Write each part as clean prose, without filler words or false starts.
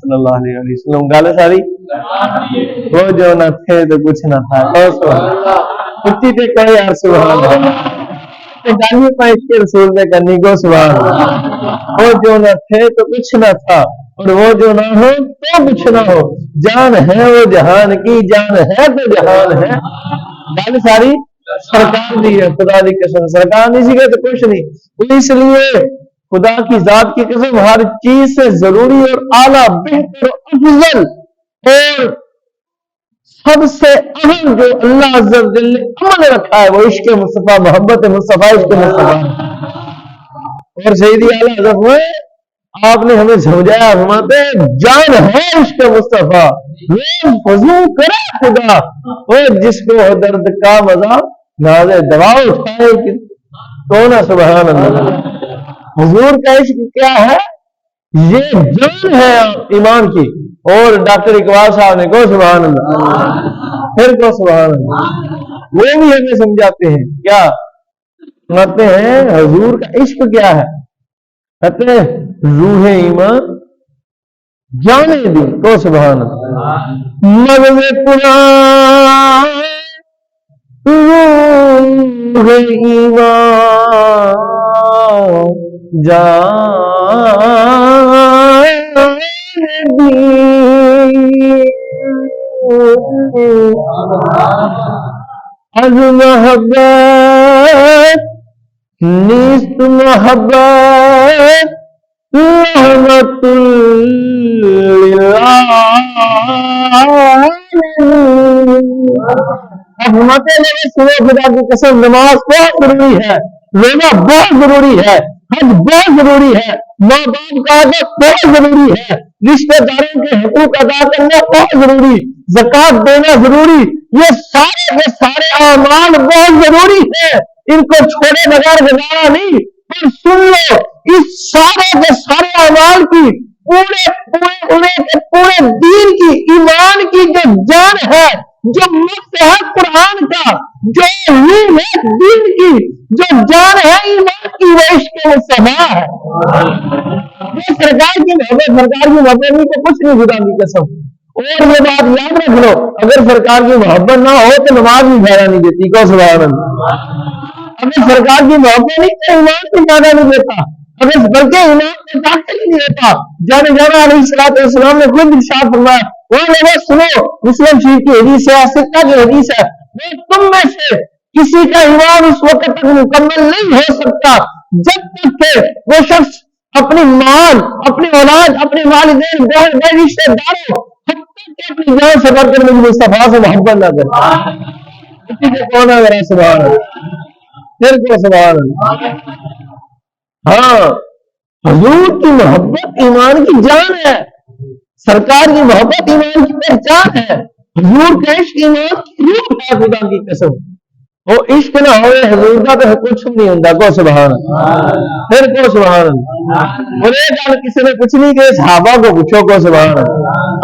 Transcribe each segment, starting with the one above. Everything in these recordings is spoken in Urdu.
صلی اللہ علیہ وسلم. گل ساری وہ جو نہ تھے تو کچھ نہ تھا. کچھ تے کوئی یار سبحان اللہ گل پائش کے رسول نے کرنی کو سبحان اللہ. وہ جو نہ تھے تو کچھ نہ تھا اور وہ جو نہ ہو تو کچھ نہ ہو. جان ہے وہ جہان کی جان ہے تو جہان ہے. گل ساری سرکار دی ہے. خدا دی قسم سرکار نہیں سی گئے تو کچھ نہیں. اس لیے خدا کی ذات کی قسم ہر چیز سے ضروری اور اعلیٰ بہتر افضل اور سب سے اہم جو اللہ عز و جل نے عمل رکھا ہے وہ عشق مصطفیٰ محبت مصطفیٰ عشق مصطفیٰ. اور سیدی اعلیٰ حضرت ہوئے آپ نے ہمیں سمجھایا فرماتے جان ہے عشق مصطفیٰ فضو کرے خدا اور جس کو درد کا مزہ ناز دوا اٹھائے تو نہ سبحان اللہ. حضور کا عشق کیا ہے؟ یہ جان ہے ایمان کی. اور ڈاکٹر اقبال صاحب نے کو سبحان اللہ پھر کو سبحان اللہ وہ بھی ہمیں سمجھاتے ہیں. کیا سمجھتے ہیں حضور کا عشق کیا ہے؟ کہتے ہیں روح ایمان جانے دی کو سبحان اللہ. مغز قرآن روح ایمان جان از محبت نیست محبت رحمت خدا کی قسم نماز بہت ضروری ہے. رونا بہت ضروری ہے. حج بہت ضروری ہے. ماں باپ کا آدر بہت ضروری ہے. رشتہ داروں کے حقوق ادا کرنا بہت ضروری. زکات دینا ضروری. یہ سارے کے سارے اعمال بہت ضروری ہے. ان کو چھوڑے بغیر گزارا نہیں. پر سن لو اس سارے کے سارے اعمال کی پورے دین کی ایمان کی جو جان ہے جو مفت ہے قرآن کا جو روح ہے دین کی جو جان ہے ایمان کی وہ عشق مصطفیٰ ہے. وہ سرکار کی محبت نہیں تو کچھ نہیں خدا کی قسم. اور یہ بات یاد رکھ لو اگر سرکار کی محبت نہ ہو تو نماز بھی پھیلا نہیں دیتی کو سبحان اللہ. اگر سرکار کی محبت نہیں تو ایمان بھی زیادہ نہیں دیتا. اگر بلکہ ایمان میں داخل ہی نہیں ہوتا. جانا علیہ الصلوۃ والسلام نے خود ارشاد فرمایا وہ لوگوں سنو مسلم شریف کی حدیث ہے سکہ کی حدیث ہے وہ تم میں سے کسی کا ایمان اس وقت تک مکمل نہیں ہو سکتا جب تک کہ وہ شخص اپنی مال اپنی اولاد اپنے والدین بہن بھائی رشتے داروں حتیٰ کہ اپنی جان سے بڑھ کر مجھے مصطفیٰ سے محبت نہ کرے. کسی کو کون ہے میرا سبحان پھر کو سبحان. ہاں حضور کی محبت ایمان کی جان ہے. سرکار کی محبت ایمان کی پہچان ہے. حضور کا عشق ایمان کی روح ہے خدا کی قسم. وہ عشق نہ ہوئے حضور کا تو کچھ نہیں ہوتا کو سبحان پھر کو سبحان. اور یہ گل کسی نے پوچھنی کہ صحابہ کو پوچھو کو سبحان.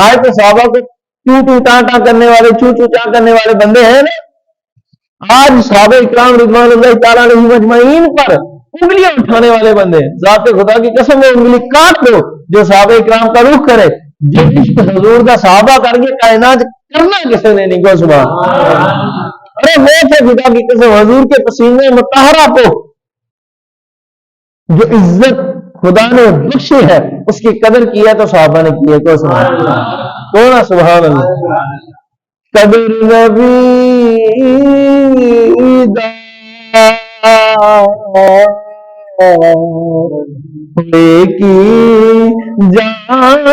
آج تو صحابہ کو چو چو ٹاں کرنے والے چو چو چاں کرنے والے بندے ہیں نا. آج صحابہ اکرام رضوان اللہ تعالیٰ علیہ مجمعین پر انگلیاں اٹھانے والے بندے ذات خدا کی قسم وہ انگلی کاٹ دو جو صحابہ اکرام کا رخ کرے. جو عشق حضور کا صحابہ کر کے کائنات کرنا کسی نے نہیں کو سبحان. ارے وہ تھے خدا کی قسم حضور کے پسینے مطہرہ کو جو عزت خدا نے بخشی ہے اس کی قدر کی ہے تو صحابہ نے کی ہے کو سبحان کون سبحان اللہ. قدر نبی کی جان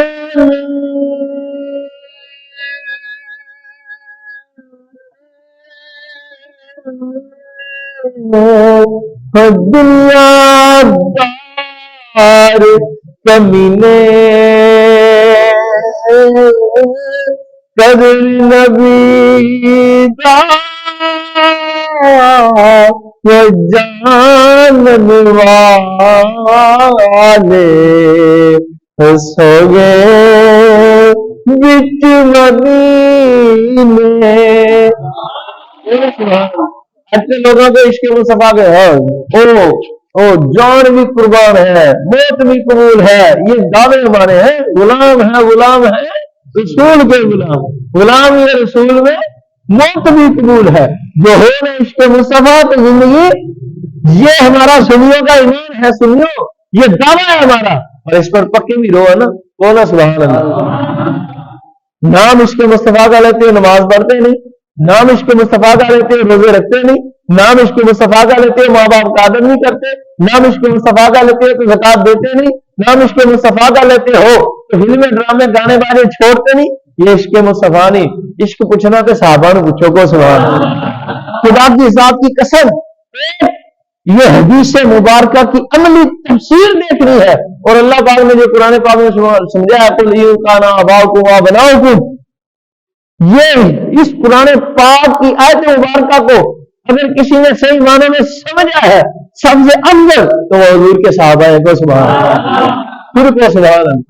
دنیا دار کمینے قدر نبی وہ جان والے سو گئے بچ مدینے. ایسے لوگوں کو عشق مصطفیٰ کے جان بھی قربان ہے، موت بھی قبول ہے، یہ دعوے ہمارے ہیں. غلام ہے رسول کے غلام یہ رسول میں موت بھی قبول ہے. جو ہو نا عشق مصطفیٰ تو زندگی، یہ ہمارا سنیوں کا ایمان ہے. سنیوں یہ دعویٰ ہے ہمارا، اور اس پر پکے بھی رہو نا. کون سبحان اللہ. نام عشق مصطفیٰ کا لیتے ہو نماز پڑھتے نہیں، نام عشق مصطفیٰ کا لیتے ہو روزے رکھتے نہیں، نام عشق مصطفیٰ کا لیتے ہو ماں باپ کا ادب نہیں کرتے، نام عشق مصطفیٰ کا لیتے ہو تو زکات دیتے نہیں، نام عشق مصطفیٰ کا لیتے ہو تو فلمیں ڈرامے گانے بانے چھوڑتے نہیں. یہ عشق مصطفیٰ نہیں. عشق پوچھنا تو صحابہ نے پوچھو کو سبحان اللہ. خدا کی ذات کی قسم یہ حدیث مبارکہ کی عملی تفسیر دیکھنی ہے. اور اللہ پاک نے جو قرآن پاک میں سمجھایا بناؤ، یہ اس قرآن پاک کی آیت مبارکہ کو اگر کسی نے صحیح معنی میں سمجھا ہے سب سے افضل تو وہ حضور کے صحابہ ہیں. کو سبحان اللہ، پھر کو سبحان اللہ.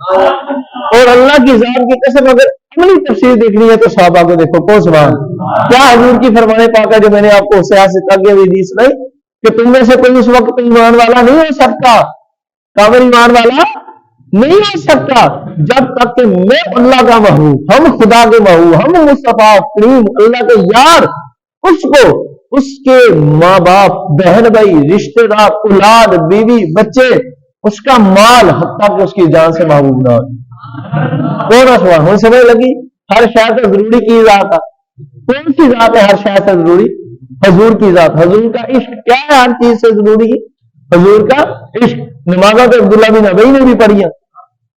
اور اللہ کی ذات کی قسم اگر عملی تفسیر دیکھنی ہے تو صحابہ کو دیکھو. کو سبحان اللہ. کیا حضور کی فرمان پاک ہے جو میں نے آپ کو سیاست آگے بھی حدیث سنائی کہ تم میں سے کوئی اس وقت ایمان والا نہیں ہو سکتا، کامل ایمان والا نہیں ہو سکتا جب تک کہ میں اللہ کا محبوب، ہم خدا کے محبوب، ہم مصطفیٰ کریم اللہ کے یار، اس کو اس کے ماں باپ بہن بھائی رشتے دار اولاد بیوی بچے اس کا مال حتیٰ کہ اس کی جان سے محبوب نہ ہو. کون سوال ہوں سمجھ لگی؟ ہر شاید سے ضروری کی ذات ہے. کون سی ذات ہے ہر شاید سے ضروری؟ حضور کی ذات. حضور کا عشق کیا ہے ہر چیز سے ضروری؟ حضور کا عشق. نمازہ تو عبداللہ بن ابی نے بھی پڑھی ہیں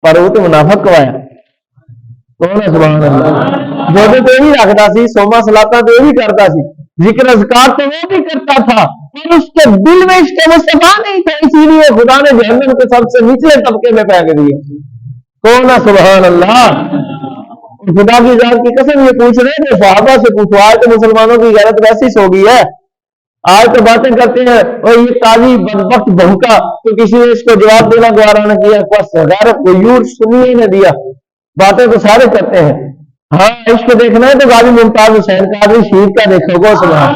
پر وہ تو منافق کوایا. کون ہے سبحان اللہ. وہ تو بھی رکھتا سی، سوما سلاتا تو بھی کرتا سی، ذکر اذکار تو وہ بھی کرتا تھا، پر اس کے دل میں عشق مصطفیٰ نہیں تھا، اسی لیے خدا نے جہنم کے سب سے نچلے طبقے میں پھینک دیا. کون ہے سبحان اللہ. خدا کی ذات کی قسم یہ پوچھ رہے ہیں صحابہ سے پوچھو. آج تو مسلمانوں کی غیرت ویسی سو گئی ہے، آج تو باتیں کرتے ہیں اور یہ قاضی بدبخت بھوکا تو کسی نے اس کو جواب دینا گوارا نہ کیا، بس غیرت کو یور سنیے نہ دیا. باتیں تو سارے کرتے ہیں. ہاں عشق دیکھنا ہے تو غازی ممتاز حسین قادری شہید کا دیکھو. گو سبحان.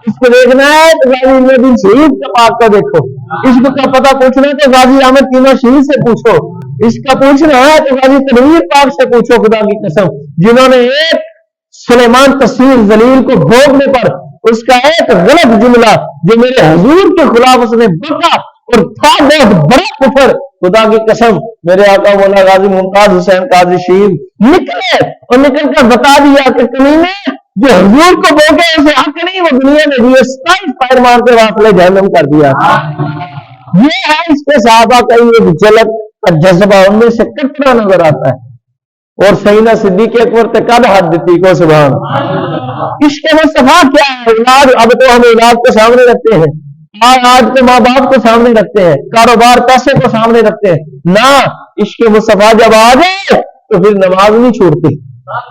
اس کو دیکھنا ہے تو غازی الدین شہید کا پاک کا دیکھو. عشق کا پتہ پوچھنا ہے تو غازی احمد تیمور شہید سے پوچھو. اس کا پوچھنا ہے تو غازی تنویر پاک سے پوچھو. خدا کی قسم جنہوں نے ایک سلیمان تصویر ذلیل کو بھوگنے پر اس کا ایک غلط جملہ جو میرے حضور کے خلاف اس نے بکا اور تھا بہت بڑا کفر. خدا کی قسم میرے آقا مولا غازی ممتاز حسین قادری شہید نکلے اور نکل کر بتا دیا کہ کمینے جو حضور کو بوگے اسے حق نہیں، وہ دنیا میں دیے 27 فائر مار کے واصلے جہنم کر دیا. یہ ہے اس کے صحابہ کا ایک جھلک کا جذبہ ان میں سے کتنا نظر آتا ہے. اور سیدنا صدیق اکبر تے کب حد دیتی. کو سبحان. عشق مصطفیٰ کیا ہے؟ اولاد. اب تو ہم اولاد کو سامنے رکھتے ہیں، آج تو ماں باپ کو سامنے رکھتے ہیں، کاروبار پیسے کو سامنے رکھتے ہیں. نہ عشق مصطفیٰ جب آ جائے تو پھر نماز نہیں چھوڑتی،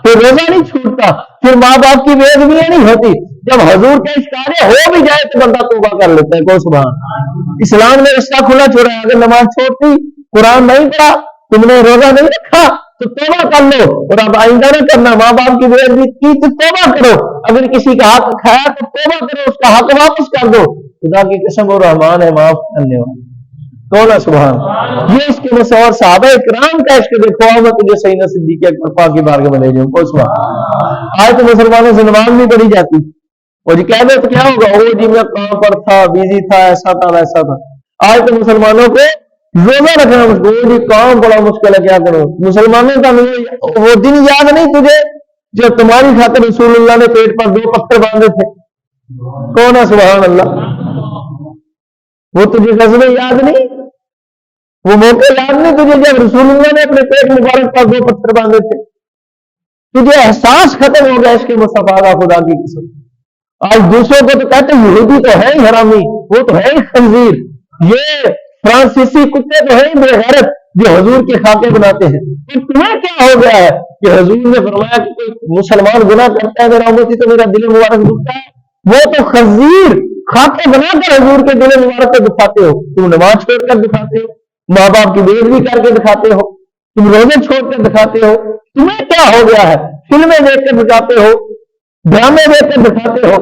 پھر روزہ نہیں چھوٹتا، پھر ماں باپ کی بے ادبی نہیں ہوتی. جب حضور کا عشق آ جائے ہو بھی جائے تو بندہ توبہ کر لیتا ہے. کو سبحان. اسلام نے رشتہ کھلا چھوڑا ہے. اگر نماز چھوڑتی، قرآن نہیں پڑھا، تم نے روزہ نہیں رکھا تو توبہ کر لو اور اب آئندہ نہ کرنا. ماں باپ کی بے ادبی کی تو توبہ کرو. اگر کسی کا حق کھایا تو توبہ کرو، اس کا حق واپس کر دو. خدا کی قسم وہ رحمان ہے معاف کرنے والا. کون ہے سبحان. یہ اس کے مصور صحابہ کرام کا عشق دیکھو. میں تجھے سیدنا صدیق اکبر پاک کی بارگاہ میں لے جاؤں. کو سبحان. آج تو مسلمانوں سے نماز نہیں پڑھی جاتی اور جی کہہ دے تو کیا ہوگا؟ وہ جی میں کام پر تھا، بیزی تھا، ایسا تھا ویسا تھا. آج تو مسلمانوں کو روزہ رکھنا مشکل، وہ جی کام بڑا مشکل ہے، کیا کرو. مسلمانوں کا وہ دن یاد نہیں تجھے جو تمہاری خاطر رسول اللہ نے پیٹ پر 2 پتھر باندھے تھے. کون ہے سبحان اللہ. وہ تجھے غزوے یاد نہیں، وہ موقع یاد نہیں تجھے جب رسول اللہ نے اپنے پیٹ مبارک پر 2 پتھر باندھے تھے. تجھے احساس ختم ہو گیا اس کے مصطفیٰ کا. خدا کی قسم آج دوسروں کو تو کہتے ہیں یہودی تو ہے ہی حرامی، وہ تو ہے ہی خنزیر، یہ فرانسیسی کتے تو ہے ہی بے غیرت جو حضور کے خاکے بناتے ہیں. پھر تمہیں کیا ہو گیا ہے کہ حضور نے فرمایا کہ کوئی مسلمان گناہ کرتا ہے میرا امتی تو میرا دل مبارک دکھتا ہے. وہ تو خنزیر خاکے بنا کر حضور کے دل مبارک کو دکھاتے ہو. تم نماز چھوڑ کر دکھاتے ہو، ماں باپ کی بے ادبی کر کے دکھاتے ہو، تم روزے چھوڑ کر دکھاتے ہو. تمہیں کیا ہو گیا ہے؟ فلمیں دیکھ کر دکھاتے ہو، ڈرامے دیکھ کر دکھاتے ہو.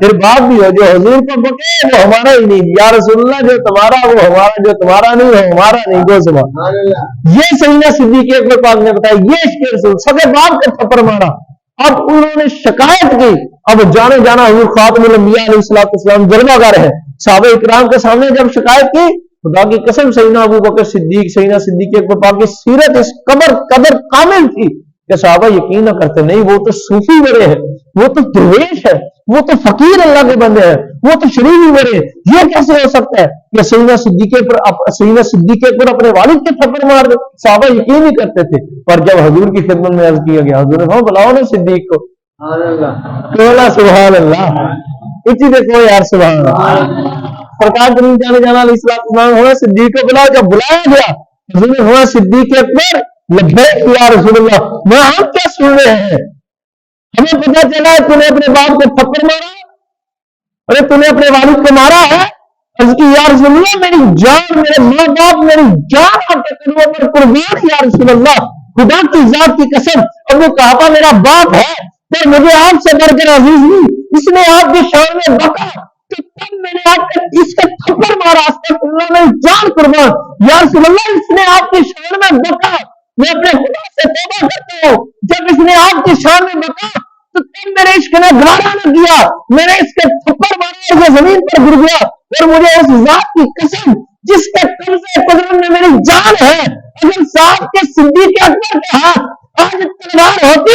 پھر باپ بھی ہو جو حضور کو بکے وہ ہمارا ہی نہیں، یا رسول اللہ جو تمہارا وہ ہمارا، جو تمہارا نہیں وہ ہمارا نہیں، گو سبحان یہ سیدنا صدیق اکبر پاک نے بتایا، یہ عشق رسول، سگے باپ کا تھپڑ مارا، اب انہوں نے شکایت کی، اب جانے جانا حضور خاتم الانبیاء علیہ الصلوۃ والسلام جلوہ گر ہے، صحابہ اکرام کے سامنے جب شکایت کی، خدا کی قسم سیدنا ابو بکر صدیق، سیدنا صدیق اکبر پاک کی سیرت اس قدر کامل تھی کہ صحابہ یقین نہ کرتے، نہیں وہ تو صوفی بڑے ہیں، وہ تو درویش ہے، وہ تو فقیر اللہ کے بندے ہیں، وہ تو شریف بڑے ہیں، یہ کیسے ہو سکتا ہے کہ سیدنا صدیق پر اپنے والد کے تھپڑ مار دے؟ صحابہ یقین نہیں کرتے تھے، پر جب حضور کی خدمت میں عرض کیا گیا، حضور نے کہا بلاؤ نا صدیق کو، سبحان اللہ، اسی دیکھو یار سبحان اللہ، سرکار کریم جانے جانا علیہ السلام ہوا صدیق کو بلاؤ، جب بلایا گیا حضور نے ہوا صدیق اکبر لبیک یا رسول اللہ، میں ہم کیا سن رہے ہیں، ہمیں پتا چلا ہے تم نے اپنے باپ کو تھپڑ مارا، ارے تم نے اپنے والد کو مارا ہے، عرض کی یا رسول اللہ میری جان، میرے ماں باپ، میری جان آپ کے قدموں پر قربان یا رسول اللہ، خدا کی ذات کی قسم، ابو قحافہ میرا باپ ہے تو مجھے آپ سے بڑھ کر عزیز نہیں، اس نے آپ کی شان میں بکا تو تب میں نے آپ کے اس کا تھپڑ مارا، استغفر اللہ، میری جان قربان یا رسول اللہ، اس نے آپ کی شان میں بکا، میں اپنے خدا سے توبہ کرتا ہوں، جب اس نے آپ کی شان میں بکا تو تب میرے عشق نے گوارا نہ کیا، میں نے اس کے تھپڑ مارا اور وہ زمین پر گر گیا، اور مجھے اس ذات کی قسم جس کے قبضے قدرت میں میری جان ہے، اگر صاحب کے صدیق اکبر کے ہاتھ آج تلوار ہوتی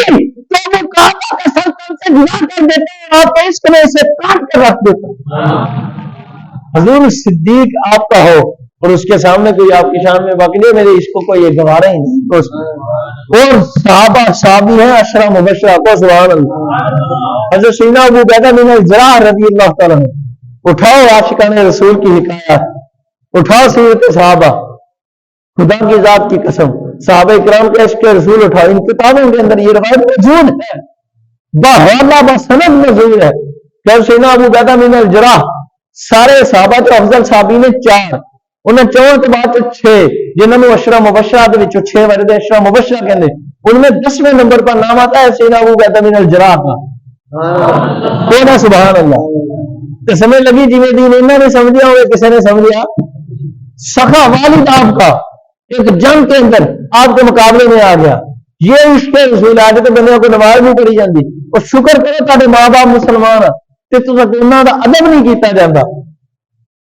تو وہ کعبہ کا سر تن سے جدا کر دیتے ہیں، آپ کے عشق میں اسے کاٹ کر رکھ دیتے۔ حضور صدیق آپ کا ہو اور اس کے سامنے کوئی آپ کی شان میں باقی نہیں، میرے عشق کو یہ گوارا ہی نہیں، اور صحابہ صحابی ہیں عشرہ مبشرہ کو، سبحان اللہ، حضرت سیدنا ابو عبیدہ بن الجراح رضی اللہ تعالیٰ عنہ، اٹھاؤ عاشقان رسول کی حکایات، اٹھاؤ سیرت صحابہ، خدا کی ذات کی قسم، صحابہ اکرام کے عشق رسول اٹھاؤ، ان کتابوں کے اندر یہ روایت موجود ہے، بحوالہ بسند موجود ہے کہ سیدنا ابو عبیدہ بن الجراح سارے صحابہ جو افضل صحابی نے 4، انہیں 4 کے بعد 6 جنہوں نے عشرہ مبشرہ دے وچوں 6 ورد عشرہ مبشرہ کہندے، ان میں 10ویں نمبر پر نام آتا ہے سیدنا ابو عبیدہ بن الجراح کا، کون ہے سبحان اللہ، تو سمجھ لگی جی میں دین انہوں نے سمجھا ہوئے کسی نے سمجھا، سخا والد آپ کا ایک جنگ کے اندر آپ کے مقابلے میں آ گیا، یہ عشق رسول آ کے تو بندے کو نماز نہیں پڑھی جاتی، اور شکر کرو تھوڑے ماں باپ مسلمان تے تو انہوں کا ادب نہیں کیتا جاتا،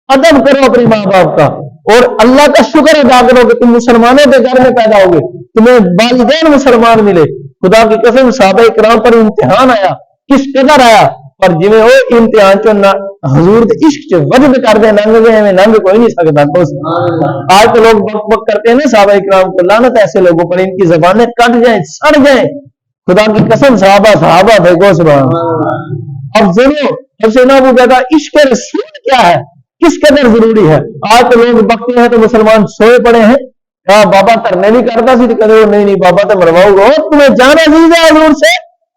ادب کرو اپنے ماں باپ کا، اور اللہ کا شکر ادا کرو کہ تم مسلمانوں کے گھر میں پیدا ہوگے، تمہیں والدین مسلمان ملے، خدا کی قسم صحابہ اکرام پر امتحان آیا، کس قدر آیا، پر جی وہ امتحان چ حضور کے عشق چ وجد کر دے ننگ گئے میں ننگ کوئی نہیں سکتا، آج تو لوگ بک بک کرتے ہیں نا صحابہ اکرام کو، لعنت ایسے لوگوں پر، ان کی زبانیں کٹ جائیں سڑ جائیں، خدا کی قسم صحابہ صحابہ تھے، گو سبحان۔ اب سنو اب سے نہ وہ کہتا عشق رسول کیا ہے، کس قدر ضروری ہے، آج تو لوگ بکتے ہیں تو مسلمان سوئے پڑے ہیں، بابا ترنے نہیں کرتا سی تو کہتے نہیں بابا تو مرواؤ گا، تمہیں جان عزیز ہے حضور سے،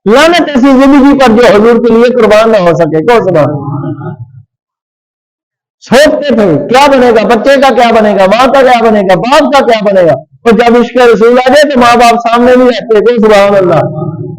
لعنت ایسی زندگی پر جو حضور کے لیے قربان نہ ہو سکے، کو سبحان۔ سوچتے تھے کیا بنے گا، بچے کا کیا بنے گا، ماں کا کیا بنے گا، باپ کا کیا بنے گا، اور جب عشق رسول آ جائے تو ماں باپ سامنے نہیں رہتے، کو سبحان اللہ،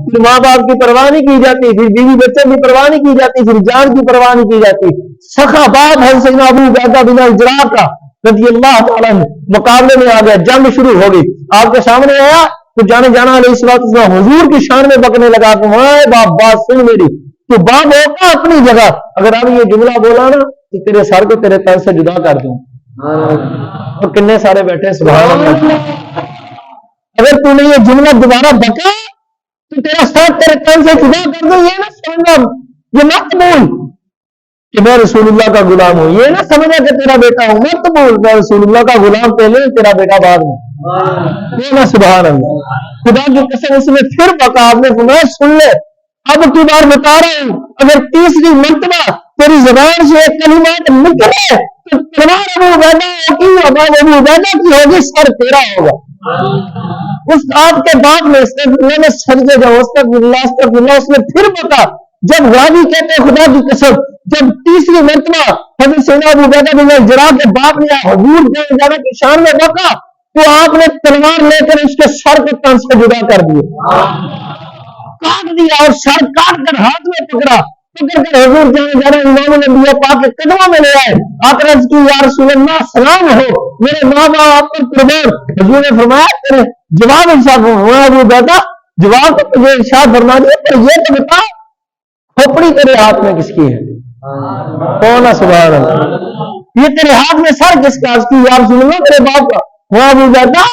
پھر ماں باپ کی پرواہ نہیں کی جاتی، پھر بیوی بچے کی پرواہ نہیں کی جاتی، پھر جان کی پرواہ نہیں کی جاتی، سخا باپ ہے سیدنا ابو عبیدہ بن الجراح کا رضی اللہ تعالیٰ مقابلے میں آ گیا، جنگ شروع ہو گئی، آپ کے سامنے آیا تو جانے جانا علیہ السلام حضور کی شان میں بکنے لگا کہ باپ بات سن میری، تو باپ ہوگا اپنی جگہ، اگر اب یہ جملہ بولا نا تو تیرے سر کو تیرے تن سے جدا کر دوں، اور کتنے سارے بیٹھے سبحان اللہ، اگر تو نے یہ جملہ دوبارہ بکا تو تیرا سر تیرے تن سے جدا کر دوں، یہ نہ سمجھنا، یہ مت بول کہ میں رسول اللہ کا غلام ہوں، یہ نہ سمجھا کہ تیرا بیٹا ہوں، مت بول میں رسول اللہ کا غلام پہلے تیرا بیٹا بعد میں، یہ نہ سبحان اللہ، خدا کی قسم اس میں پھر بکا، آپ نے فرمایا سن لے اب کی بار بتا رہا ہوں، اگر تیسری مرتبہ تیری زبان سے ایک کلمات نکلے تو تلوار ابو عبیدہ ہوگی، ابو عبیدہ کی ہوگی، سر تیرا ہوگا۔ اس آپ کے بعد میں سجدے جاؤ استغفر اللہ، اس نے پھر بتا، جب راوی کہتے خدا کی قسم جب تیسری مرتبہ حضرت سیدنا ابو عبیدہ بن الجراح کے باپ نے حضور جانے کی شان میں بکا تو آپ نے تلوار لے کر اس کے سر کو تن سے جدا کر دیا، کاٹ دیا، اور سر کاٹ کر ہاتھ میں پکڑا، تو کہتے حضور جانے جانا امام الانبیاء پاک کے قدموں میں لے آئے، عرض کی یا رسول اللہ سلام ہو میرے ماں باپ آپ پر قربان۔ حضور نے فرمایا تیرے جواب ارشاد فرمایا ابو عبیدہ جواب تو تجھے ارشاد فرما دیا، پر یہ تو بتا کھوپڑی تیرے ہاتھ میں کس کی ہے؟ کون ہے؟ سبحان اللہ، یہ تیرے ہاتھ میں سر کس کا؟ اس کی یا رسول اللہ تیرے باپ کا۔ وہ ابو عبیدہ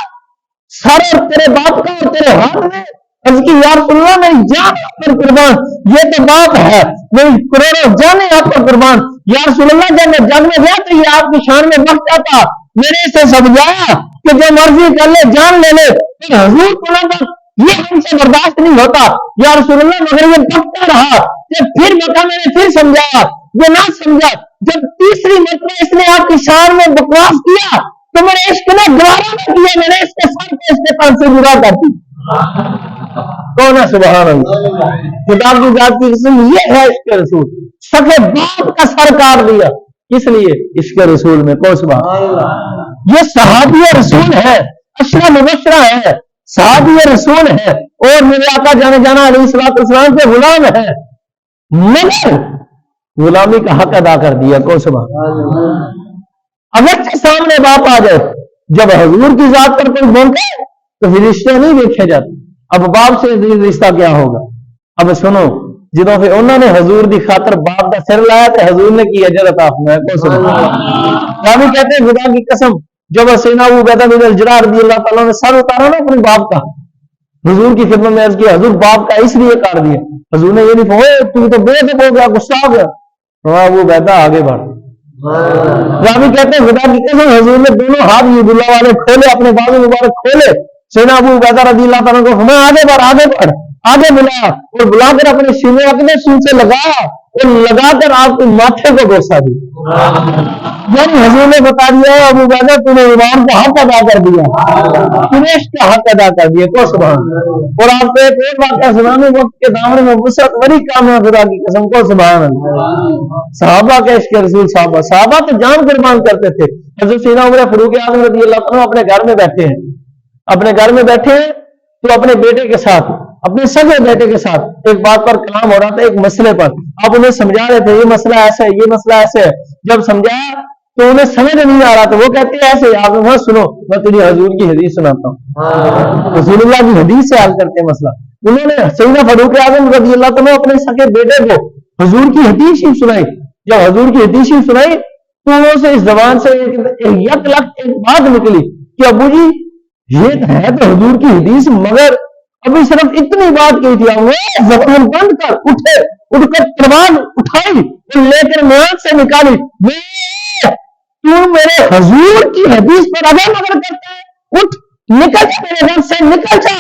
سر اور تیرے باپ کا اور تیرے ہاتھ میں؟ اس کی یا رسول اللہ میری جان آپ پر قربان، یہ تو باپ ہے، میری کروڑوں جانیں آپ پر قربان۔ یا رسول اللہ جب میں جنگ میں گیا تو یہ آپ کی شان میں بختا تھا، میں نے اسے سمجھایا کہ جو مرضی کر لے جان لے لے، پھر حضور کو نہ بخت، یہ ہم سے برداشت نہیں ہوتا یا رسول اللہ، مگر یہ بختا رہا کہ پھر بتا میں نے پھر سمجھایا، یہ نہ سمجھا۔ جب تیسری مرتبہ اس نے آپ کی شان میں بکواس کیا تو میں نے عشق نے گوارا نہ کیا، میں نے اس کے سر کو اس کے کان سے جدا کر دی۔ کون ہے؟ سبحان اللہ، خدا کی ذات کی قسم یہ ہے عشق رسول، سکے باپ کا سر کاٹ دیا کس لیے؟ عشق رسول میں۔ کو سبحان اللہ، یہ صحابی رسول ہے، اشرا مبشرہ ہے، صحابی رسول ہے، اور میرے آقا جانے جانا علیہ الصلوۃ والسلام کے غلام ہے، مگر غلامی کا حق ادا کر دیا۔ کو سبحان اللہ، اگرچہ سامنے باپ آ جائے، جب حضور کی ذات پر کوئی بولتے تو پھر رشتے نہیں دیکھے جاتے۔ اب باپ سے رشتہ کیا ہوگا؟ اب سنو، جدوں پھر انہوں نے حضور دی خاطر باپ کا سر لایا تو حضور نے کی اجر عطا فرمایا۔ کو سبحان اللہ، راوی کہتے ہیں خدا کی قسم جب سیدنا ابو عبیدہ بن الجراح رضی اللہ تعالیٰ نے سر اتارا نا اپنے باپ کا، حضور کی خدمت میں عرض کیا حضور باپ کا اس لیے کاٹ دیا۔ حضور نے یہ نہیں کہا تو بے دب ہو گیا، غصہ ہو گیا، ابو عبیدہ آگے بڑھ۔ راوی کہتے ہیں خدا کی قسم حضور نے دونوں ہاتھ عید اللہ والے کھولے، اپنے بازو مبارک کھولے، سیدنا ابو عبیدہ رضی اللہ تعالیٰ کو ہمیں آگے بڑھ آگے بڑھ، آگے بلا، اور بلا کر اپنے سینے اپنے سین سے لگایا اور لگا کر آپ کے ماتھے کو بوسا دی۔ یعنی حضور نے بتا دیا ابو عبیدہ تم نے ایمان کا حق ادا کر دیا، تم نے اس کا حق ادا کر دیا۔ کو سبحان اللہ، اور آپ کو ایک واقعہ سنانے وقت کے دامنے میں وسعت بڑی کام ہے خدا کی قسم۔ کو سبحان اللہ، صحابہ کے عشق رسول، صحابہ تو جان قربان کرتے تھے۔ حضرت سیدنا عمر فاروق اعظم رضی اللہ عنہ اپنے گھر میں بیٹھے ہیں، اپنے گھر میں بیٹھے ہیں تو اپنے بیٹے کے ساتھ، اپنے سگے بیٹے کے ساتھ ایک بات پر کلام ہو رہا تھا، ایک مسئلے پر آپ انہیں سمجھا رہے تھے، یہ مسئلہ ایسا ہے، یہ مسئلہ ایسے ہے۔ جب سمجھایا تو انہیں سمجھ نہیں آ رہا تھا، وہ کہتے ہیں ایسے آپ وہاں سنو میں تیری حضور کی حدیث سناتا ہوں، رسول اللہ کی حدیث سے حل کرتے ہیں مسئلہ۔ انہوں نے سیدنا فاروق اعظم رضی اللہ عنہ اپنے سگے بیٹے کو حضور کی حدیث ہی سنائی۔ جب حضور کی حدیث ہی سنائی تو انہوں سے اس زبان سے یک لک ایک بات نکلی کہ ابو جی یہ ہے تو حضور کی حدیث، مگر ابھی صرف اتنی بات کی تھی، وہ زبان بند کر اٹھے، اٹھ کر تلوار اٹھائی اور لے کر میدان سے نکالی، تو میرے حضور کی حدیث پر اگر مگر کرتا ہے اٹھ نکل جا میرے گھر سے، نکل جا،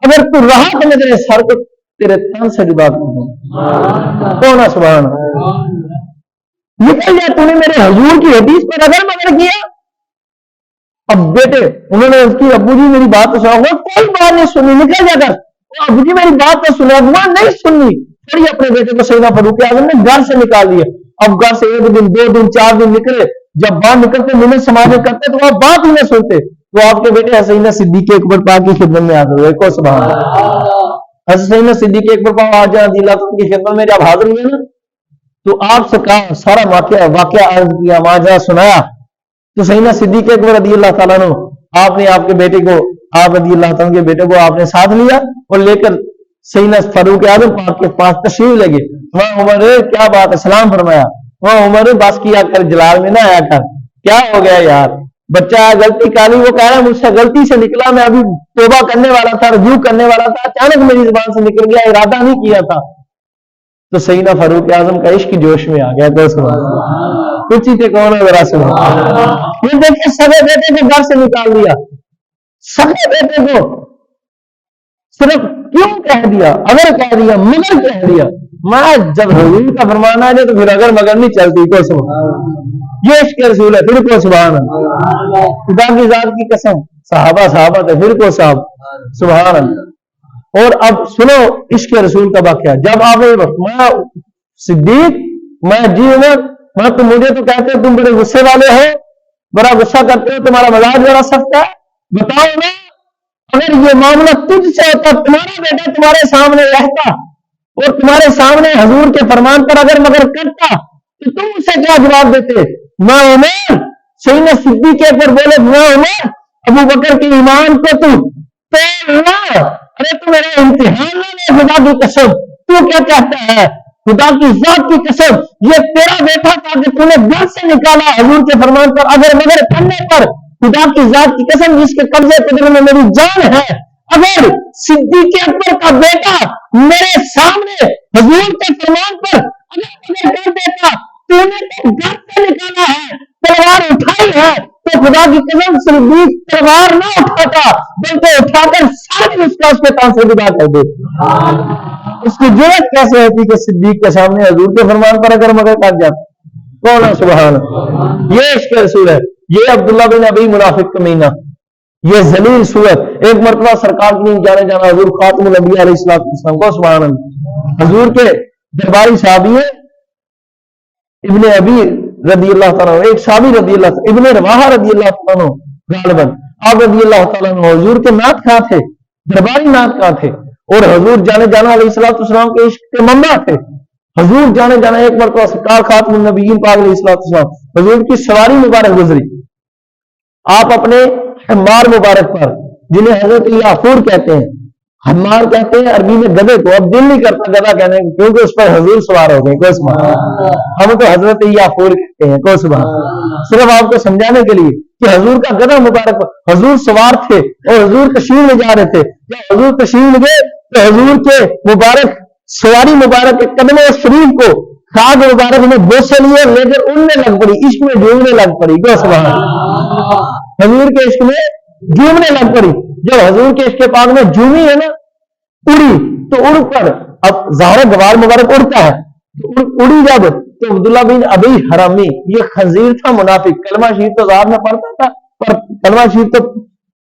اگر تو رہا تو میں تیرے سر کو تیرے تن سے جدا کر دوں۔ کون ہے؟ سبحان اللہ، نکل جا، تو نے میرے حضور کی حدیث پر اگر مگر کیا۔ اب بیٹے انہوں نے اس کی ابو جی میری بات تو سنا، وہ کوئی بات نہیں سنی، نکل جا کر، ابو جی میری بات تو سنا، وہ نہیں سنی، پھر اپنے بیٹے کو سیدنا فاروق اعظم نے گھر سے نکال دیا۔ اب گھر سے ایک دن دو دن چار دن نکلے، جب باہر نکلتے منت سماج کرتے تو وہ بات ہی نہ سنتے، تو آپ کے بیٹے سیدنا صدیق اکبر پاک کی خدمت میں حاضر ہوئے۔ کو سبحان اللہ، سیدنا صدیق اکبر پاک آج رضی اللہ عنہ کی خدمت میں جب حاضر ہوئے نا تو آپ سے کہا سارا واقعہ عرض کیا، ماجرا سنایا، تو سیدنا صدیق اکبر رضی اللہ تعالیٰ عنہ آپ نے آپ کے بیٹے کو، آپ رضی اللہ تعالیٰ کے بیٹے کو آپ نے ساتھ لیا اور لے کر سیدنا فاروق اعظم پاک کے پاس تشریف لے گئے۔ وہاں عمر کیا بات ہے، سلام فرمایا، وہاں عمر بس کیا کر جلال میں نہ آیا کر، کیا ہو گیا یار بچہ غلطی کالی، وہ کہہ رہا ہے مجھ سے غلطی سے نکلا، میں ابھی توبہ کرنے والا تھا، رجوع کرنے والا تھا، اچانک میری زبان سے نکل گیا، ارادہ نہیں کیا تھا۔ تو سیدنا فاروق اعظم کا عشق جوش میں آ گیا۔ تو سبحان اللہ، کچھ ہی تھے کون ہے ذرا سبحان اللہ، یہ دیکھیں سگے بیٹے کو گھر سے نکال دیا، سگے بیٹے کو صرف کیوں کہہ دیا، اگر کہہ دیا مگر کہہ دیا، میں جب حضور کا فرمان آ جائے تو پھر اگر مگر نہیں چلتی۔ کو سبحان اللہ، یہ عشق رسول ہے، پھر کو سبحان اللہ، خدا کی ذات کی قسم صحابہ تھے، پھر کو صاحب سبحان اللہ۔ اور اب سنو عشق رسول کا واقعہ، جب آپ میں صدیق، میں جی عمر، میں تم مجھے تو کہتے ہو تم بڑے غصے والے ہو، بڑا غصہ کرتے ہو، تمہارا مزاج بڑا سخت ہے، بتاؤ نا اگر یہ معاملہ تجھ سے ہوتا، تمہارا بیٹا تمہارے سامنے رہتا اور تمہارے سامنے حضور کے فرمان پر اگر مگر کرتا تو تم اسے کیا جواب دیتے؟ نہ عمر سیدنا صدیق پر بولے نہ عمر ابو بکر کے ایمان کو تو ارے تو میرا امتحان نہ لے، خدا کی قسم تو کیا کہتا ہے؟ خدا کی ذات کی قسم یہ تیرا بیٹا تھا کہ تو نے گھر سے نکالا حضور کے فرمان پر اگر مگر کرنے پر، خدا کی ذات کی قسم جس کے قبضے قدر میں میری جان ہے، اگر صدیق اکبر کا بیٹا میرے سامنے حضور کے فرمان پر اگر کر دیتا تو نے تو گھر سے نکالا ہے، تلوار اٹھائی ہے، تو خدا کی قسم صدیق تلوار نہ اٹھاتا بلکہ اٹھا کر سارے اس کے کام سے جدا کر دے۔ اس کی جرات کیسے ہوتی کہ صدیق کے سامنے حضور کے فرمان پر اگر مگر کر جاتا؟ کون ہے؟ سبحان اللہ، یہ عشق رسول ہے، یہ عبداللہ بن ابی منافق کمینہ، یہ ذلیل صورت۔ ایک مرتبہ سرکار کی جانے جانا حضور خاتم الانبیاء علیہ السلام کو سبحان اللہ حضور کے درباری صحابی ہیں ابن ابی رضی اللہ تعالیٰ عنہ، ایک صحابی رضی اللہ تعالیٰ ابن رواحہ رضی اللہ تعالیٰ عنہ غالباً آپ رضی اللہ تعالیٰ عنہ حضور کے نعت خواں تھے، درباری نعت خواں تھے، اور حضور جانے جانا علیہ السلام کے عشق کے منبع تھے۔ حضور جانے جانا ایک مرتبہ سرکار خاتم النبیین پاک علیہ السلام حضور کی سواری مبارک گزری، آپ اپنے حمار مبارک پر جنہیں حضرت یافور کہتے ہیں، حمار کہتے ہیں عربی میں گدھے کو، اب دل نہیں کرتا گدھا کہنے کیونکہ اس پر حضور سوار ہو گئے، کوئی سبحان، ہم تو حضرت یافور کہتے ہیں، کوئی سبحان، صرف آپ کو سمجھانے کے لیے کہ حضور کا گدھا مبارک پر حضور سوار تھے اور حضور تشریف لے جا رہے تھے۔ جب حضور تشریف لے گئے تو حضور کے مبارک سواری مبارک کے قدم شریف کو خاک مبارک نے بوسے لیے لے کر اڑنے لگ پڑی، عشق میں ڈوبنے لگ پڑی، کوئی سبحان، حضور کے عشق میں جھومنے لگ پڑی۔ جب حضور کے عشق پاک میں جھومی ہے نا، اڑی تو اڑ کر اب ظاہر گوار مبارک اڑتا ہے تو اڑی جب تو عبداللہ بن ابی حرامی یہ خنزیر تھا، منافق، کلمہ شریف تو ظاہر میں پڑھتا تھا پر کلمہ شریف تو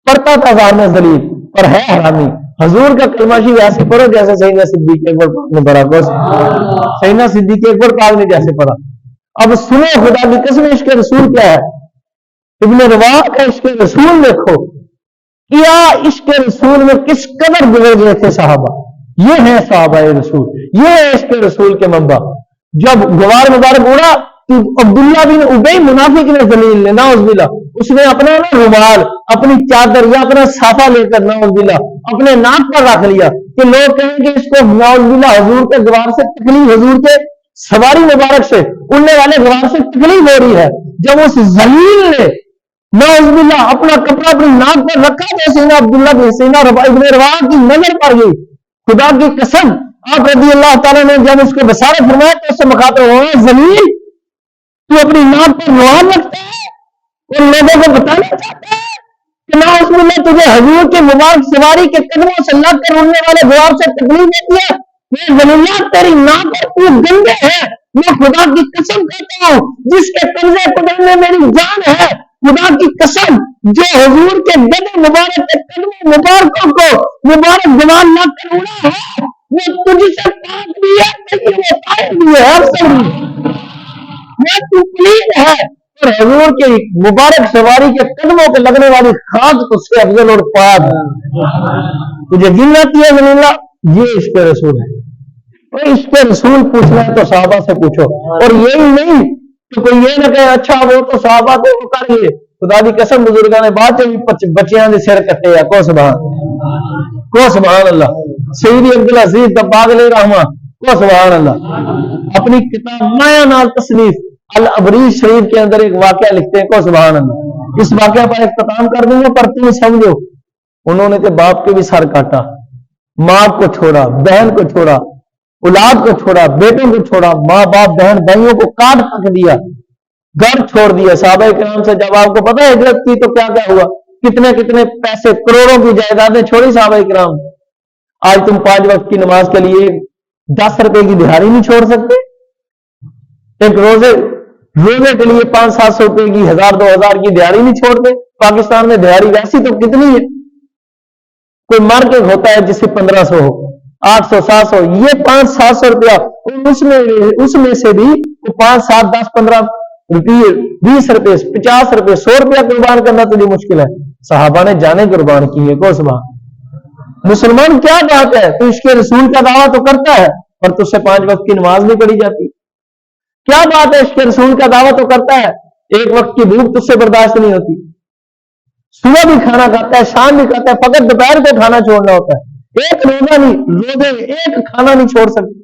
پڑھتا تھا ظاہر میں ذلیل پر ہے حرامی۔ حضور کا کلمہ شریف ایسے پڑھو جیسے سیدنا صدیق اکبر پاک نے پڑھا، سیدنا صدیق اکبر پاک نے جیسے پڑھا۔ اب سنو خدا کی قسم عشق رسول کیا ہے، ابن رواح کا عشق رسول دیکھو کیا عشق رسول میں کس قدر گزر گئے تھے صحابہ، یہ ہیں صحابہ رسول، یہ ہے عشق رسول کے منبع۔ جب گوار مبارک اڑا تو عبداللہ بن ابی منافق نے ذلیل نے نعوذ باللہ اس نے اپنا نا رومال اپنی چادر یا اپنا صافہ لے کر نعوذ باللہ اپنے ناک پر رکھ لیا کہ لوگ کہیں کہ اس کو نعوذ باللہ حضور کے گوار سے تکلیف، حضور کے سواری مبارک سے اڑنے والے گوار سے تکلیف ہو رہی ہے۔ جب اس ذلیل نے نعوذ باللہ اپنا کپڑا اپنی ناک پر رکھا تو سیدنا عبداللہ بن سیدنا ابن رواحہ کی نظر پڑ گئی، خدا کی قسم آپ رضی اللہ تعالیٰ نے جب اس کو بشارت فرمایا تو اس سے مخاطب ہوا، ذلیل تو اپنی ناک پر روحان رکھتا ہے اور لوگوں کو بتانا چاہتا ہے کہ نعوذ باللہ تجھے حضور کے مبارک سواری کے قدموں سے لگ کر اڑنے والے گوار سے تکلیف دیتی ہے، میں ذلیلہ تیری ناک پر تو گندے ہے، میں خدا کی قسم کہتا ہوں جس کے قبضے قدر میں میری جان ہے، خدا کی قسم جو حضور کے گدے مبارک کے قدموں مبارکوں کو مبارک گوار نہ کر اڑا ہے وہ تجھ سے پاک بھی ہے، لیکن وہ طاہر بھی ہے، وہ تو پلید ہے، اور حضور کے مبارک سواری کے قدموں پہ لگنے والی خاک تو اس سے افضل اور پاک تجھے گن آتی ہے ذلیلہ۔ یہ عشق رسول ہے، اور عشق رسول پوچھنا ہے تو صحابہ سے پوچھو، اور یہی نہیں تو کوئی یہ نہ کہے اچھا وہ تو صحابہ کو کریے، خدا کی قسم بزرگاں نے بات بچیاں دے سر کٹے یا کو سبحان اللہ، سیدی عبدالعزیز دباغ علیہ رحمہ کو سبحان اللہ اپنی کتاب مایا نال تصنیف الابریز شریف کے اندر ایک واقعہ لکھتے ہیں کو سبحان اللہ۔ اس واقعہ پر اختتام کر دوں گا پر تم سمجھو انہوں نے تو باپ کے بھی سر کاٹا، ماں کو چھوڑا، بہن کو چھوڑا، اولاد کو چھوڑا، بیٹوں کو چھوڑا، ماں باپ بہن بھائیوں کو کاٹ پک دیا، گھر چھوڑ دیا۔ صحابہ کرام سے جب آپ کو پتہ ہے ہجرت کی تو کیا کیا ہوا، کتنے کتنے پیسے کروڑوں کی جائیدادیں چھوڑی صحابہ کرام۔ آج تم 5 وقت کی نماز کے لیے 10 روپے کی دہاڑی نہیں چھوڑ سکتے، ایک روزے کے لیے 500-700 روپے کی 1000-2000 کی دہاڑی نہیں چھوڑتے۔ پاکستان میں دہاڑی ویسی تو کتنی ہے، کوئی مارکیٹ ہوتا ہے جس سے 1500 ہو، 800-700، یہ 500-700 روپیہ، اس میں سے بھی 5, 7, 10, 15 روپیے، 20 روپے، 50 روپے، 100 روپیہ قربان کرنا تو بھی مشکل ہے۔ صحابہ نے جانے قربان کی ہے کو سبحان۔ مسلمان کیا بات ہے، تو اس کے رسول کا دعویٰ تو کرتا ہے اور تجھ سے 5 وقت کی نماز نہیں پڑھی جاتی؟ کیا بات ہے، عشق رسول کا دعویٰ تو کرتا ہے، ایک وقت کی بھوک تجھ سے برداشت نہیں ہوتی، صبح بھی کھانا کھاتا ہے، شام بھی کھاتا ہے، فقط دوپہر کو کھانا چھوڑنا ہوتا ہے، ایک روزہ نہیں، روزے ایک کھانا نہیں چھوڑ سکتے۔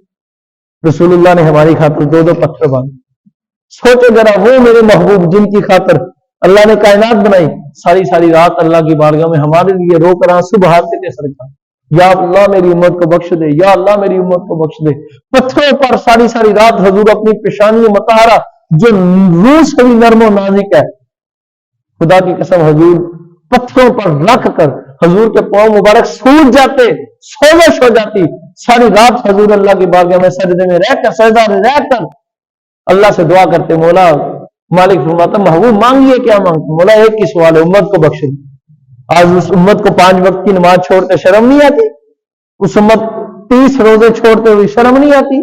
رسول اللہ نے ہماری خاطر 2 پتھر باندھے۔ سوچو ذرا، وہ میرے محبوب جن کی خاطر اللہ نے کائنات بنائی، ساری رات اللہ کی بارگاہ میں ہمارے لیے رو کر آنسو بہاتے تھے سرکار، یا اللہ میری امت کو بخش دے، یا اللہ میری امت کو بخش دے۔ پتھروں پر ساری رات حضور اپنی پیشانی مطہرہ جو روح سے بھی نرم و نازک ہے، خدا کی قسم حضور پتھروں پر رکھ کر حضور کے پاؤں مبارک سوج جاتے، سوزش ہو جاتی، ساری رات حضور اللہ کی بارگاہ میں سجدے میں رہ کر، سجدہ رہ کر اللہ سے دعا کرتے، مولا مالک فرماتا محبوب مانگیے کیا مانگتے؟ مولا ایک ہی سوال ہے، امت کو بخش دے۔ آج اس امت کو 5 وقت کی نماز چھوڑتے شرم نہیں آتی؟ اس امت 30 روزے چھوڑتے ہوئے شرم نہیں آتی؟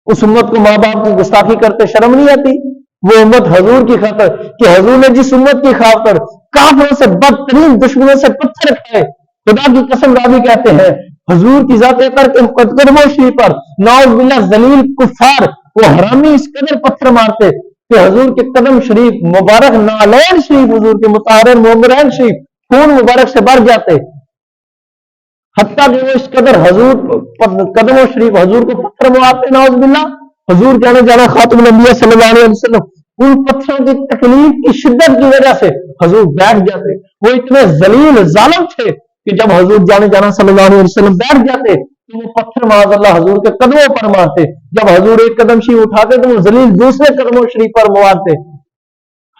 اس امت کو ماں باپ کی گستاخی کرتے شرم نہیں آتی؟ وہ امت حضور کی خاطر، کہ حضور نے جس امت کی خاطر کافروں سے بدترین دشمنوں سے پتھر کھائے، خدا کی قسم راوی کہتے ہیں حضور کی ذات کے قدموں شریف پر نعوذ باللہ ذلیل کفار وہ حرامی اس قدر پتھر مارتے کہ حضور کے قدم شریف مبارک، نالین شریف حضور کے مطہر مومرین شریف خون مبارک سے بھر جاتے، حتیٰ کہ وہ اس قدر حضور قدموں شریف حضور کو پتھر مارتے نعوذ باللہ، حضور کہنے جانا خاتم الانبیاء صلی اللہ علیہ وسلم ان پتھروں کی تکلیف کی شدت کی وجہ سے حضور بیٹھ جاتے۔ وہ اتنے ذلیل ظالم تھے کہ جب حضور جانا صلی اللہ علیہ وسلم بیٹھ جاتے تو وہ پتھر معاذ اللہ حضور کے قدموں پر مارتے، جب حضور ایک قدم شریف اٹھاتے تو وہ ذلیل دوسرے قدموں شریف پر مارتے۔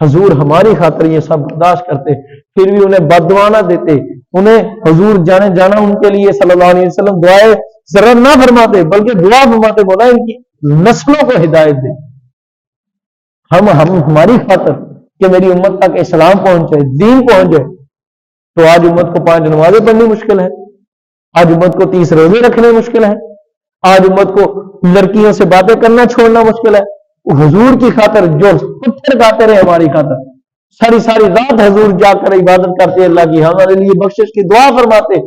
حضور ہماری خاطر یہ سب برداشت کرتے، پھر بھی انہیں بد دعا نہ دیتے، انہیں حضور جانا ان کے لیے صلی اللہ علیہ وسلم دعائیں ضرر نہ فرماتے بلکہ دعا فرماتے، مولا ان کی نسلوں کو ہدایت دے۔ ہم ہماری خاطر کہ میری امت تک اسلام پہنچے، دین پہنچے، تو آج امت کو 5 نمازیں پڑھنی مشکل ہے، آج امت کو 30 روزے رکھنے مشکل ہے، آج امت کو لڑکیوں سے باتیں کرنا چھوڑنا مشکل ہے۔ حضور کی خاطر جو پتھر کھاتے رہے ہماری خاطر، ساری رات حضور جا کر عبادت کرتے، اللہ کی ہمارے لیے بخشش کی دعا فرماتے،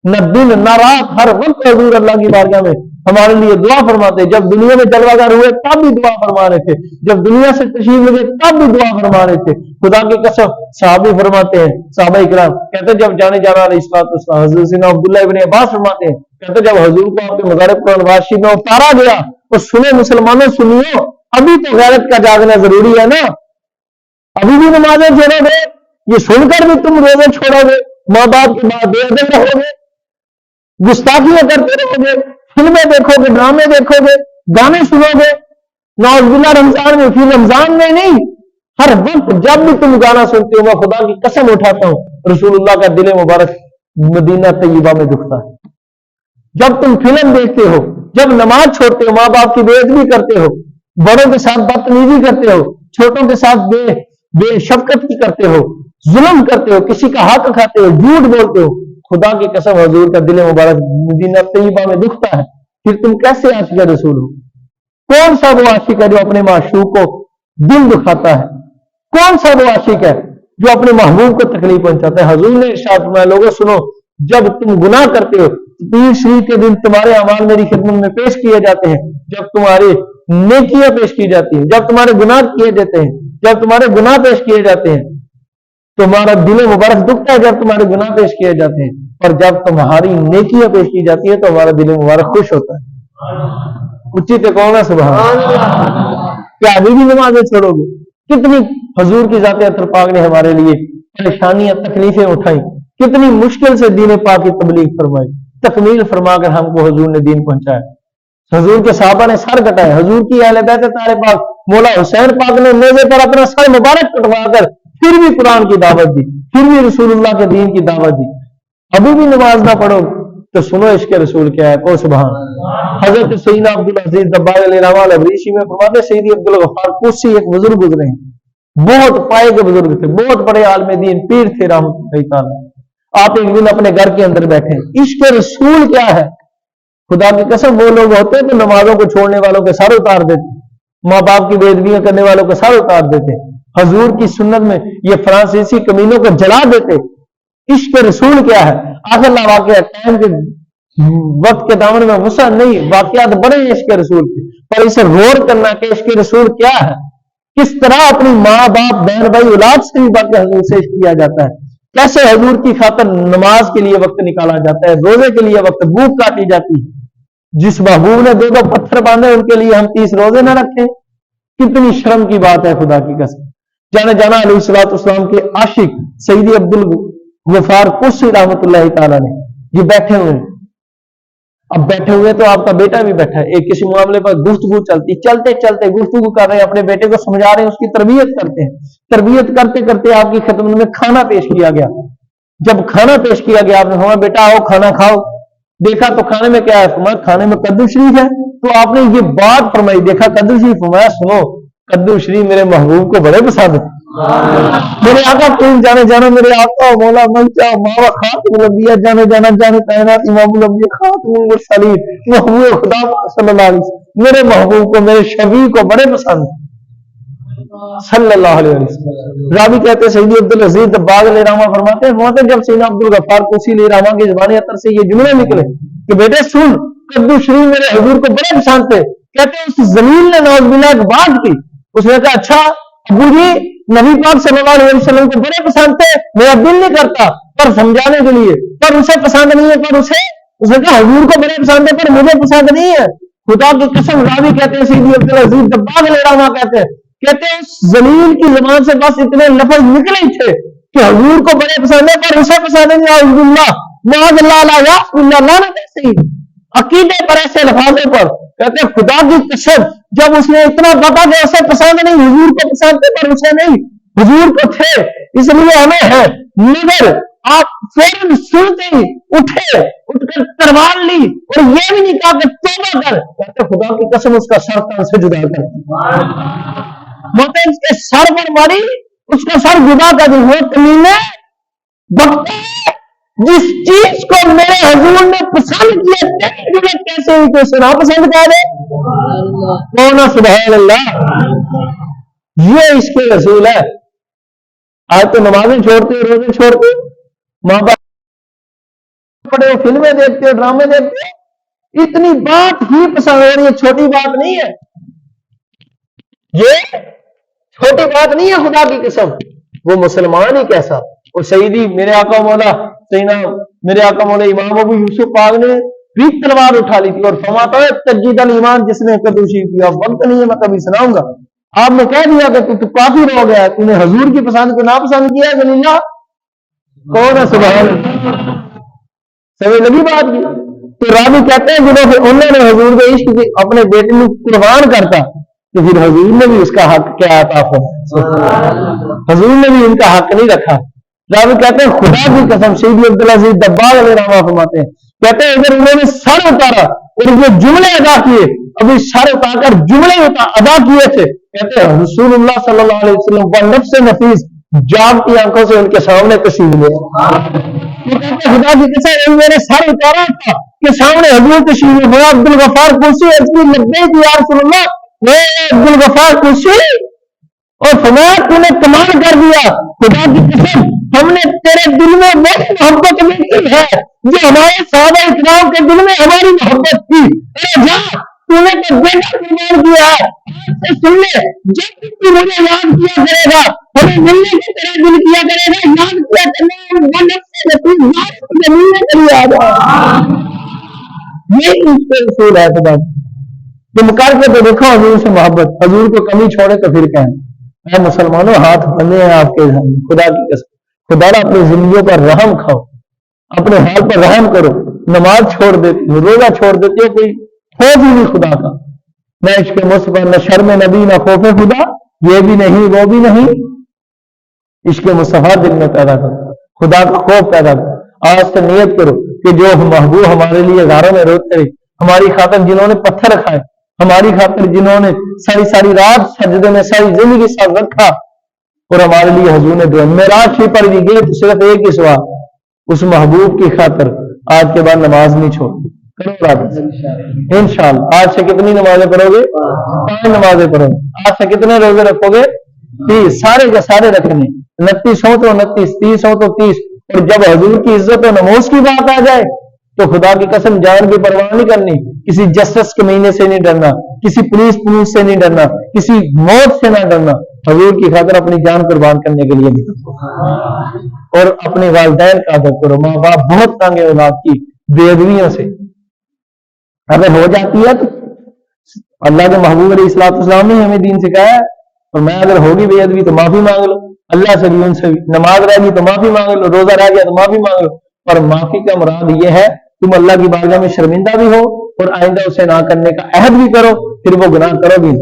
نہ دن نہ رات ہر وقت حضور اللہ کی بارگاہ میں ہمارے لیے دعا فرماتے۔ جب دنیا میں جلوہ گر ہوئے تب بھی دعا فرما رہے تھے، جب دنیا سے تشریف لے تب بھی دعا فرما رہے تھے۔ خدا کی قسم صحابی فرماتے ہیں، صحابہ اکرام کہتے جب جانا علیہ الصلوۃ حضرت سیدنا عبداللہ ابن عباس فرماتے ہیں، کہتے جب حضور کو آپ کے مزار قرآن واشی میں اتارا گیا تو سنو مسلمانوں سنیو، ابھی تو غیرت کا جاگنا ضروری ہے نا، ابھی بھی نمازیں چھوڑو گے، یہ سن کر بھی تم روزے چھوڑو گے، ماں باپ کے بعد بے ادب رہو گے، گستاخیاں کرتے رہو گے، فلمیں دیکھو گے، ڈرامے دیکھو گے، گانے سنو گے، نعوذ باللہ رمضان میں، پھر رمضان میں نہیں، ہر وقت جب بھی تم گانا سنتے ہو میں خدا کی قسم اٹھاتا ہوں رسول اللہ کا دل مبارک مدینہ طیبہ میں دکھتا ہے۔ جب تم فلم دیکھتے ہو، جب نماز چھوڑتے ہو، ماں باپ کی بے ادبی کرتے ہو، بڑوں کے ساتھ بدتمیزی کرتے ہو، چھوٹوں کے ساتھ بے شفقت کی کرتے ہو، ظلم کرتے ہو، کسی کا حق کھاتے ہو، جھوٹ بولتے ہو، خدا کی قسم حضور کا دل مبارک مدینہ طیبہ میں دکھتا ہے، پھر تم کیسے عاشق رسول ہو؟ کون سا وہ عاشق ہے جو اپنے معشوق کو دل دکھاتا ہے؟ کون سا وہ عاشق ہے جو اپنے محبوب کو تکلیف پہنچاتا ہے؟ حضور نے ارشاد فرمایا لوگوں سنو، جب تم گناہ کرتے ہو پیر شریف کے دن تمہارے اعمال میری خدمت میں پیش کیے جاتے ہیں، جب تمہاری نیکیاں پیش کی جاتی ہیں، جب تمہارے گناہ کیے جاتے ہیں، جب تمہارے گناہ پیش کیے جاتے ہیں تمہارا دل مبارک دکھتا ہے، جب تمہارے گناہ پیش کیے جاتے ہیں، اور جب تمہاری نیکیاں پیش کی جاتی ہے تو ہمارا دل مبارک خوش ہوتا ہے۔ اچھی تے کہو نا سبحان اللہ۔ کیا ابھی بھی نمازیں چھوڑو گے؟ کتنی حضور کی ذات اطہر پاک نے ہمارے لیے پریشانیاں تکلیفیں اٹھائیں، کتنی مشکل سے دین پاک کی تبلیغ فرمائی، تکمیل فرما کر ہم کو حضور نے دین پہنچایا۔ حضور کے صحابہ نے سر کٹائے، حضور کی اہل بیت طاہرہ پاک مولا حسین پاک نے نیزے پر اپنا سر مبارک کٹوا کر پھر بھی قرآن کی دعوت دی، پھر بھی رسول اللہ کے دین کی دعوت دی۔ ابھی بھی نماز نہ پڑھو تو سنو عشق رسول کیا ہے، کو سبحان اللہ۔ حضرت سیدنا عبدالعزیز دباغ علیہ رحمہ الابریشی میں فرماتے سیدی عبدالغفار کوسی ایک بزرگ گزرے ہیں، بہت پائے کے بزرگ تھے، بہت بڑے عالم دین پیر تھے رحمۃ اللہ تعالی۔ آپ ایک دن اپنے گھر کے اندر بیٹھے، عشق رسول کیا ہے؟ خدا کی قسم وہ لوگ ہوتے تو نمازوں کو چھوڑنے والوں کے سر اتار دیتے، ماں باپ کی بے ادبیاں کرنے والوں کے سر اتار دیتے، حضور کی سنت میں یہ فرانسیسی کمینوں کو جلا دیتے۔ عشق رسول کیا ہے؟ آخر واقعہ ٹائم کے وقت کے دامن میں غصہ نہیں، واقعات بڑے ہیں عشق رسول کے، پر اسے غور کرنا کہ عشق رسول کیا ہے، کس طرح اپنی ماں باپ بہن بھائی اولاد سے بھی بڑھ کے حضور سے عشق کیا جاتا ہے، کیسے حضور کی خاطر نماز کے لیے وقت نکالا جاتا ہے، روزے کے لیے وقت، بھوک کاٹی جاتی ہے۔ جس محبوب نے 2 پتھر باندھے ان کے لیے ہم 30 روزے نہ رکھیں، کتنی شرم کی بات ہے خدا کی قسم۔ جانے جانا علیہ الصلوۃ والسلام کے عاشق سیدی عبد الغفار قصی رحمۃ اللہ تعالی نے یہ بیٹھے ہوئے ہیں، اب بیٹھے ہوئے تو آپ کا بیٹا بھی بیٹھا ہے، ایک کسی معاملے پر گفتگو چلتی، چلتے چلتے گفتگو کر رہے ہیں، اپنے بیٹے کو سمجھا رہے ہیں، اس کی تربیت کرتے ہیں، تربیت کرتے کرتے آپ کی خدمت میں کھانا پیش کیا گیا۔ جب کھانا پیش کیا گیا آپ نے فرمایا بیٹا آؤ کھانا کھاؤ، دیکھا تو کھانے میں کیا ہے، فرمایا کھانے میں کدو شریف ہے، تو آپ نے یہ بات فرمائی، دیکھا کدو شریف، فرمایا سنو کدو شریف میرے محبوب کو بڑے پسند ہے، میرے آقا تم جانے جانا میرے آقا مولا منچا ماوا خاتم الانبیاء جانے جانا جانے کائنات امام الانبیاء خاتم المرسلین محبوب خدا صلی اللہ علیہ وسلم میرے محبوب کو میرے شفیع کو بڑے پسند صلی اللہ علیہ وسلم۔ راوی کہتے ہیں سیدی عبدالعزیز دباغ علیہ رحمہ فرماتے ہیں جب سیدنا عبد الغفار قصی علیہ رحمہ کی زبان اطہر سے یہ جملے نکلے کہ بیٹے سن کدو شریف میرے حضور کو بڑے پسند تھے، کہتے ہیں اس زمین نے نعوذ باللہ ایک بات کی، اس نے کہا اچھا ابو جی نبی پاک صلی اللہ علیہ وسلم کو بڑے پسند تھے، میرا دل نہیں کرتا پر سمجھانے کے لیے، پر اسے پسند نہیں ہے، پر اس نے کہا حضور کو بڑے پسند ہے پر مجھے پسند نہیں ہے، خدا کی قسم۔ راوی کہتے ہیں سیدی عبدالعزیز دباغ علیہ رحمہ کہتے ہیں اس زمین کی زبان سے بس اتنے لفظ نکلے تھے کہ حضور کو بڑے پسند ہے پر اسے پسند نہیں، اعوذ باللہ معاذ اللہ لا اللہ لعنت ایسے عقیدے پر ایسے لفاظوں پر کہتے ہیں خدا کی قسم جب اس نے اتنا بتا کہ اسے پسند نہیں، حضور کو پسند تھے پر اسے نہیں، حضور کو تھے اس لیے ہمیں ہے، مگر آپ فوراً سنتے ہی اٹھے، اٹھ کر تلوار لی اور یہ بھی نہیں کہا کہ توبہ کر، کہتے خدا کی قسم اس کا سر تن سے جدا کر مطلب اس کے سر پر ماری، اس کا سر جدا کر دی، وہ کمینے بکتے جس چیز کو میرے حضور نے پسند کیا تیری ضرورت کیسے ہوئی کہ اسے نہ پسند کر دے؟ کون سبحان اللہ، یہ اس کے رسول ہے۔ آج تو نمازیں چھوڑتے روزے چھوڑتے ماں باپ پڑے ہو، فلمیں دیکھتے ہو، ڈرامے دیکھتے ہو، اتنی بات ہی پسند ہو رہی ہے، چھوٹی بات نہیں ہے، یہ چھوٹی بات نہیں ہے خدا کی قسم۔ وہ مسلمان ہی کیسا، وہ سیدی میرے آقا مولا سینا میرے آقا مولا امام ابو یوسف پاک نے بھی تلوار اٹھا لی تھی اور فرماتا ہے تجدید الایمان جس نے کدوشی کیا، وقت نہیں ہے میں کبھی سناؤں گا، آپ نے کہہ دیا کہ تو کافر ہو گیا، تو نے حضور کی پسند کو ناپسند کیا ہے اللہ کون ہے سبحان اللہ، سمجھ لگی بات کی؟ تو راوی کہتے ہیں جنہوں سے انہوں نے حضور کے عشق اپنے بیٹے کو قربان کرتا تو پھر حضور نے بھی اس کا حق کیا عطا فرمایا، حضور نے بھی ان کا حق نہیں رکھا۔ راوی کہتے ہیں خدا کی قسم سیدی عبدالعزیز دباغ علیہ رحمہ فرماتے ہیں، کہتے ہیں اگر انہوں نے سر اتارا اور یہ جملے ادا کیے، ابھی سر اتار کر جملے ادا کیے تھے، کہتے ہیں رسول اللہ صلی اللہ علیہ وسلم کا نفس نفیس جاگتی آنکھوں سے ان کے سامنے کشید ہوئے، وہ کہتے ہیں خدا کی قسم میں نے سر اتارا تھا کہ سامنے حضور تشریف ہوئے، عبد الغفار قصی اتنی لبیک یا رسول اللہ، میں عبد الغفار قصی اور فرمایا تو نے کمال کر دیا، خدا کی قسم ہم نے تیرے دل میں وہ محبت ملتی ہے جو ہمارے صحابہ اکرام کے دل میں ہماری محبت تھی، ارے جا تو نے تو بیٹا قربان کیا ہے، آج سے سن لے جب تو مجھے یاد کیا کرے گا ہمیں ملنے کی طرح دل کیا کرے گا، یاد کیا کرنا نفس سے نفیس یاد تجھے ملنے کے لیے آ جا، یہ اس کے رسول ہے خدا۔ تم کر کے تو دیکھو حضور سے محبت، حضور کو کمی چھوڑے تو پھر کہیں اے مسلمانوں ہاتھ بندے ہیں آپ کے خدا کی قسم، خدا نے اپنی زندگیوں پر رحم کھاؤ، اپنے حال پر رحم کرو، نماز چھوڑ دیتی ہو، روزہ چھوڑ دیتی ہو، کوئی خوف ہی نہیں خدا کا، نہ عشق مصطفیٰ، نہ شرم نبی، نہ خوف خدا، یہ بھی نہیں وہ بھی نہیں، عشق مصطفیٰ دل میں پیدا کرو، خدا کا خوف پیدا کرو، آج سے نیت کرو کہ جو محبوب ہمارے لیے غاروں میں روتے رہے، ہماری خاطر جنہوں نے پتھر کھائے، ہماری خاطر جنہوں نے ساری رات سجدے میں ساری زندگی ساتھ رکھا، اور ہمارے لیے حضور نے دعا معراج ہی پر بھی گئے تو صرف ایک ہی سوال، اس محبوب کی خاطر آج کے بعد نماز نہیں چھوڑنی، کرو انشاءاللہ۔ آج سے کتنی نمازیں پڑھو گے؟ 5 نمازیں پڑھو گے۔ آج سے کتنے روزے رکھو گے؟ 30، سارے کے سارے رکھنے، 29 ہو تو 29، 30 ہو تو 30، اور جب حضور کی عزت و نموز کی بات آ جائے تو خدا کی قسم جان کی پرواہ نہیں کرنی، کسی جسٹس کمینے سے نہیں ڈرنا، کسی پولیس سے نہیں ڈرنا، کسی موت سے نہ ڈرنا، حضور کی خاطر اپنی جان قربان کرنے کے لیے بھی، اور اپنے والدین کا ادب کرو۔ ماں باپ بہت تنگ ہے اولاد کی بے ادبیوں سے، اگر ہو جاتی ہے تو اللہ کے محبوب علیہ الصلوۃ والسلام نے ہمیں دین سکھایا ہے، اور میں اگر ہوگی بے ادبی تو معافی مانگ لو، اللہ سے بھی ان سے بھی، نماز رہ گئی تو معافی مانگ لو، روزہ رہ گیا تو معافی مانگ لو، اور معافی کا مراد یہ ہے تم اللہ کی بارگاہ میں شرمندہ بھی ہو اور آئندہ اسے نہ کرنے کا عہد بھی کرو، پھر وہ گناہ کرو گی۔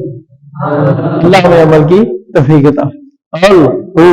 اللہ ہمیں عمل کی توفیق عطا فرمائے۔